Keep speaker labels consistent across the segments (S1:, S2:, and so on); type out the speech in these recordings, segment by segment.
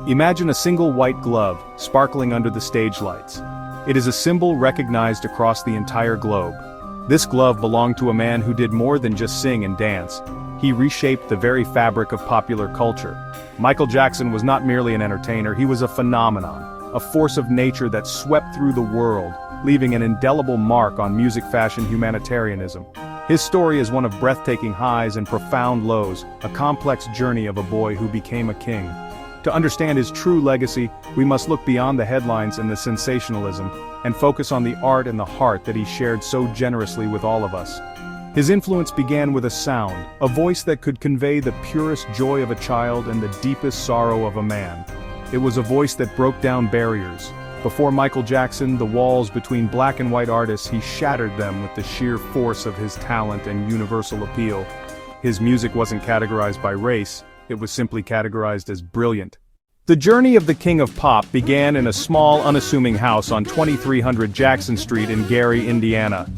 S1: Imagine a single white glove, sparkling under the stage lights. It is a symbol recognized across the entire globe. This glove belonged to a man who did more than just sing and dance. He reshaped the very fabric of popular culture. Michael Jackson was not merely an entertainer, he was a phenomenon, a force of nature that swept through the world, leaving an indelible mark on music, fashion, humanitarianism. His story is one of breathtaking highs and profound lows, a complex journey of a boy who became a king. To understand his true legacy, we must look beyond the headlines and the sensationalism, and focus on the art and the heart that he shared so generously with all of us. His influence began with a sound, a voice that could convey the purest joy of a child and the deepest sorrow of a man. It was a voice that broke down barriers. Before Michael Jackson, the walls between black and white artists, he shattered them with the sheer force of his talent and universal appeal. His music wasn't categorized by race, it was simply categorized as brilliant. The journey of the King of Pop began in a small, unassuming house on 2300 Jackson Street in Gary, Indiana.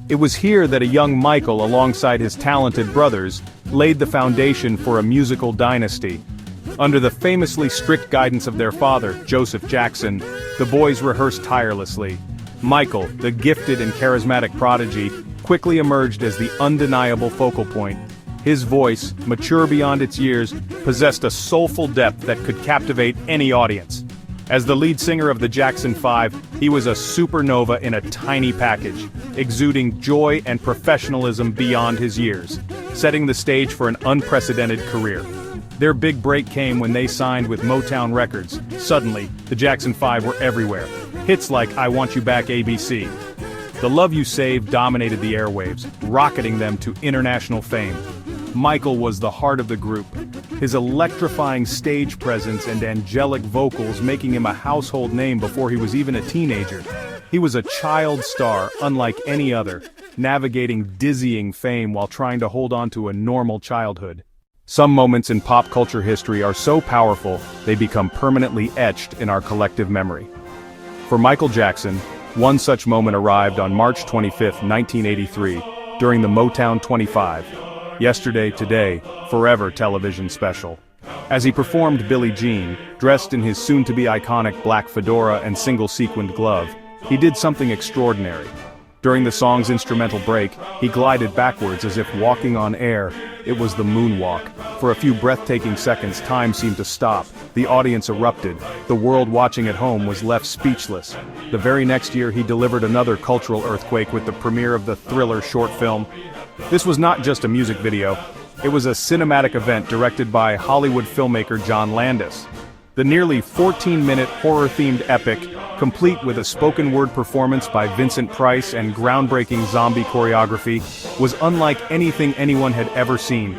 S1: It was here that a young Michael, alongside his talented brothers, laid the foundation for a musical dynasty. Under the famously strict guidance of their father, Joseph Jackson, the boys rehearsed tirelessly. Michael, the gifted and charismatic prodigy, quickly emerged as the undeniable focal point. His voice, mature beyond its years, possessed a soulful depth that could captivate any audience. As the lead singer of the Jackson 5, he was a supernova in a tiny package, exuding joy and professionalism beyond his years, setting the stage for an unprecedented career. Their big break came when they signed with Motown Records. Suddenly, the Jackson 5 were everywhere. Hits like I Want You Back ABC. The Love You Save dominated the airwaves, rocketing them to international fame. Michael was the heart of the group, his electrifying stage presence and angelic vocals making him a household name before he was even a teenager. He was a child star unlike any other, navigating dizzying fame while trying to hold on to a normal childhood. Some moments in pop culture history are so powerful, they become permanently etched in our collective memory. For Michael Jackson, one such moment arrived on March 25, 1983, during the Motown 25, Yesterday, Today, Forever television special. As he performed Billie Jean, dressed in his soon-to-be iconic black fedora and single-sequined glove, he did something extraordinary. During the song's instrumental break, he glided backwards as if walking on air. It was the Moonwalk. For a few breathtaking seconds, time seemed to stop. The audience erupted. The world watching at home was left speechless. The very next year, he delivered another cultural earthquake with the premiere of the Thriller short film. This was not just a music video. It was a cinematic event directed by Hollywood filmmaker John Landis. The nearly 14-minute horror-themed epic, complete with a spoken-word performance by Vincent Price and groundbreaking zombie choreography, was unlike anything anyone had ever seen.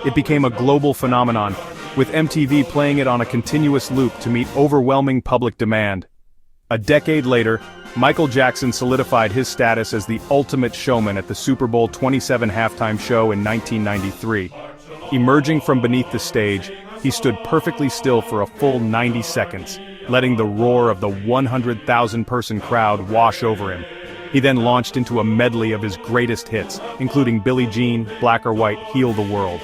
S1: It became a global phenomenon, with MTV playing it on a continuous loop to meet overwhelming public demand. A decade later, Michael Jackson solidified his status as the ultimate showman at the Super Bowl 27 halftime show in 1993. Emerging from beneath the stage, he stood perfectly still for a full 90 seconds, letting the roar of the 100,000-person crowd wash over him. He then launched into a medley of his greatest hits, including Billie Jean, Black or White, Heal the World.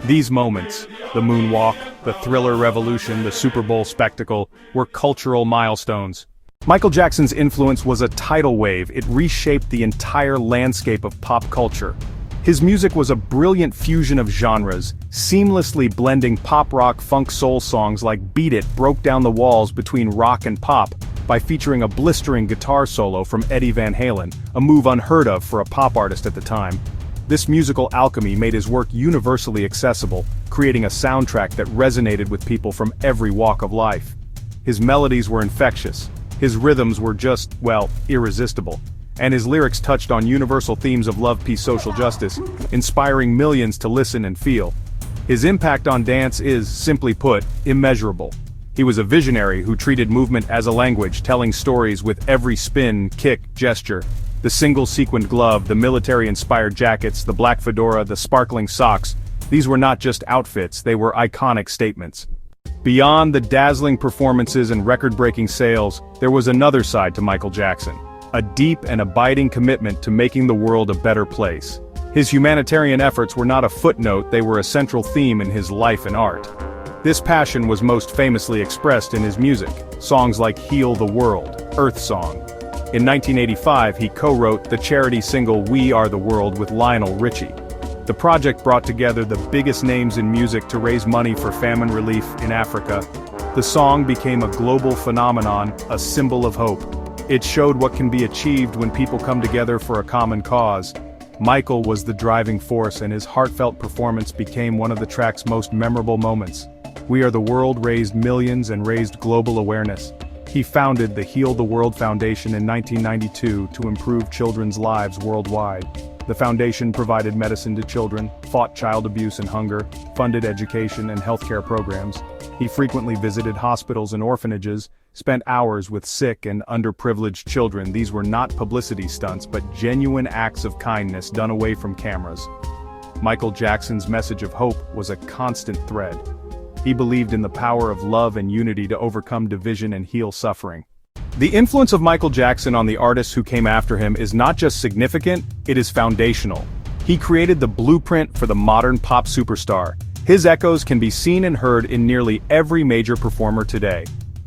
S1: These moments, the Moonwalk, the Thriller revolution, the Super Bowl spectacle, were cultural milestones. Michael Jackson's influence was a tidal wave. It reshaped the entire landscape of pop culture. His music was a brilliant fusion of genres, seamlessly blending pop rock funk soul songs like Beat It broke down the walls between rock and pop by featuring a blistering guitar solo from Eddie Van Halen, a move unheard of for a pop artist at the time. This musical alchemy made his work universally accessible, creating a soundtrack that resonated with people from every walk of life. His melodies were infectious, his rhythms were just, well, irresistible. And his lyrics touched on universal themes of love, peace, social justice, inspiring millions to listen and feel. His impact on dance is, simply put, immeasurable. He was a visionary who treated movement as a language, telling stories with every spin, kick, gesture. The single-sequined glove, the military-inspired jackets, the black fedora, the sparkling socks, these were not just outfits, they were iconic statements. Beyond the dazzling performances and record-breaking sales, there was another side to Michael Jackson. A deep and abiding commitment to making the world a better place. His humanitarian efforts were not a footnote, they were a central theme in his life and art. This passion was most famously expressed in his music, songs like Heal the World, Earth Song. In 1985 he co-wrote the charity single We Are the World with Lionel Richie. The project brought together the biggest names in music to raise money for famine relief in Africa. The song became a global phenomenon, a symbol of hope. It showed what can be achieved when people come together for a common cause. Michael was the driving force, and his heartfelt performance became one of the track's most memorable moments. We Are the World raised millions and raised global awareness. He founded the Heal the World Foundation in 1992 to improve children's lives worldwide. The foundation provided medicine to children, fought child abuse and hunger, funded education and healthcare programs. He frequently visited hospitals and orphanages, spent hours with sick and underprivileged children. These were not publicity stunts, but genuine acts of kindness done away from cameras. Michael Jackson's message of hope was a constant thread. He believed in the power of love and unity to overcome division and heal suffering. The influence of Michael Jackson on the artists who came after him is not just significant, it is foundational. He created the blueprint for the modern pop superstar. His echoes can be seen and heard in nearly every major performer today.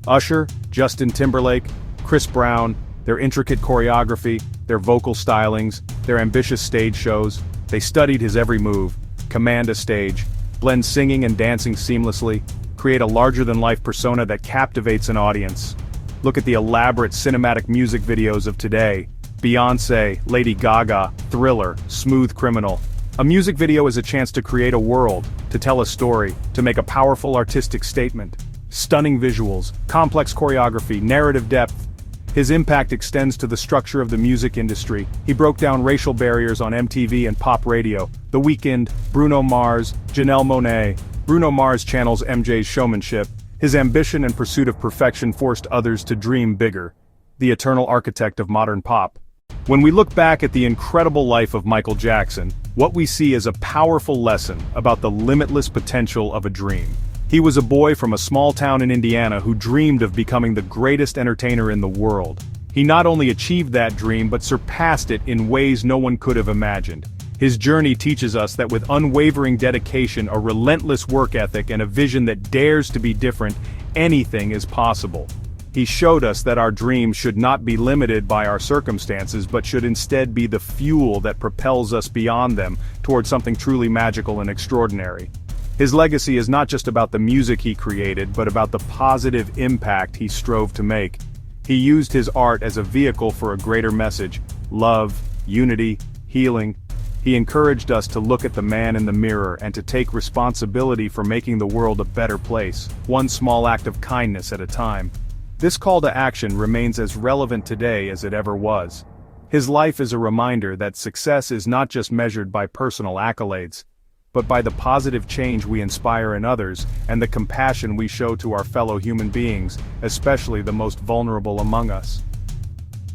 S1: Usher, Justin Timberlake, Chris Brown, their intricate choreography, their vocal stylings, their ambitious stage shows, they studied his every move, command a stage, blend singing and dancing seamlessly, create a larger-than-life persona that captivates an audience. Look at the elaborate cinematic music videos of today. Beyoncé, Lady Gaga, Thriller, Smooth Criminal. A music video is a chance to create a world, to tell a story, to make a powerful artistic statement. Stunning visuals, complex choreography, narrative depth. His impact extends to the structure of the music industry. He broke down racial barriers on MTV and pop radio. The Weeknd, Bruno Mars, Janelle Monáe. Bruno Mars channels MJ's showmanship. His ambition and pursuit of perfection forced others to dream bigger. The eternal architect of modern pop. When we look back at the incredible life of Michael Jackson, what we see is a powerful lesson about the limitless potential of a dream. He was a boy from a small town in Indiana who dreamed of becoming the greatest entertainer in the world. He not only achieved that dream but surpassed it in ways no one could have imagined. His journey teaches us that with unwavering dedication, a relentless work ethic, and a vision that dares to be different, anything is possible. He showed us that our dreams should not be limited by our circumstances but should instead be the fuel that propels us beyond them toward something truly magical and extraordinary. His legacy is not just about the music he created but about the positive impact he strove to make. He used his art as a vehicle for a greater message: love, unity, healing. He encouraged us to look at the man in the mirror and to take responsibility for making the world a better place, one small act of kindness at a time. This call to action remains as relevant today as it ever was. His life is a reminder that success is not just measured by personal accolades, but by the positive change we inspire in others and the compassion we show to our fellow human beings, especially the most vulnerable among us.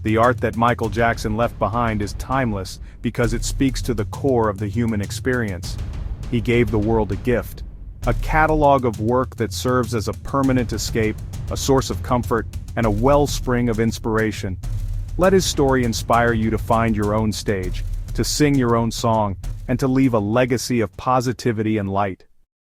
S1: The art that Michael Jackson left behind is timeless because it speaks to the core of the human experience. He gave the world a gift, a catalog of work that serves as a permanent escape, a source of comfort, and a wellspring of inspiration. Let his story inspire you to find your own stage, to sing your own song, and to leave a legacy of positivity and light.